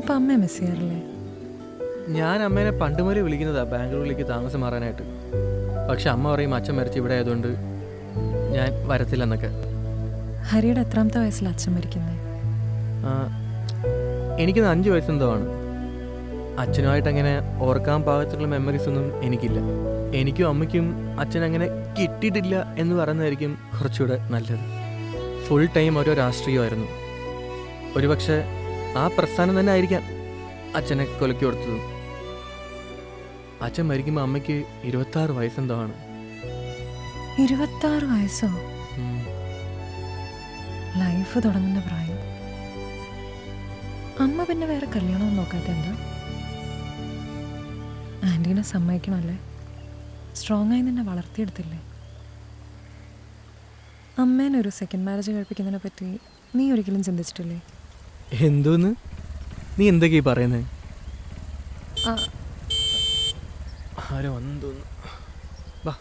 അപ്പം അമ്മയെ മിസ് ചെയ്യാറില്ലേ? ഞാൻ അമ്മേനെ പണ്ട് മുതലേ വിളിക്കുന്നതാ ബാംഗ്ലൂരിലേക്ക് താമസം മാറാനായിട്ട്. പക്ഷെ അമ്മ പറയും അച്ഛൻ മരിച്ച് ഇവിടെ ആയതുകൊണ്ട് ഞാൻ വരത്തില്ലെന്നൊക്കെ. ഹരിയുടെ എത്രാമത്തെ വയസ്സിൽ അച്ഛൻ മരിക്കുന്നത്? എനിക്കിന്ന് 5 വയസ്സെന്തോ ആണ്. അച്ഛനുമായിട്ട് അങ്ങനെ ഓർക്കാൻ പാകത്തിലുള്ള മെമ്മറീസ് ഒന്നും എനിക്കില്ല. എനിക്കും അമ്മയ്ക്കും അച്ഛനങ്ങനെ കിട്ടിയിട്ടില്ല എന്ന് പറയുന്നതായിരിക്കും കുറച്ചുകൂടെ നല്ലത്. ഫുൾ ടൈം ഓരോ രാഷ്ട്രീയമായിരുന്നു. ഒരുപക്ഷെ ആ പ്രസ്ഥാനം തന്നെ ആയിരിക്കാം അച്ഛനെ കൊലക്കി കൊടുത്തതും. അച്ഛൻ മരിക്കുമ്പോൾ അമ്മയ്ക്ക് 26 വയസ്സെന്തോ ആണ്. 26 വയസ്സോ? ലൈഫ് തുടങ്ങുന്ന പ്രായം. അമ്മ പിന്നെ വേറെ കല്യാണം നോക്കാത്ത എന്താ? ആൻറ്റീനെ സമ്മതിക്കണമല്ലേ? സ്ട്രോങ് ആയി നിന്നെ വളർത്തിയെടുത്തില്ലേ? അമ്മേനെ ഒരു സെക്കൻഡ് മാരേജ് കഴിപ്പിക്കുന്നതിനെ പറ്റി നീ ഒരിക്കലും ചിന്തിച്ചിട്ടില്ലേ? എന്തോന്ന് നീ എന്തൊക്കെയാ പറയുന്നത്? ആരോ വന്നു തോന്നുന്നു. വാ.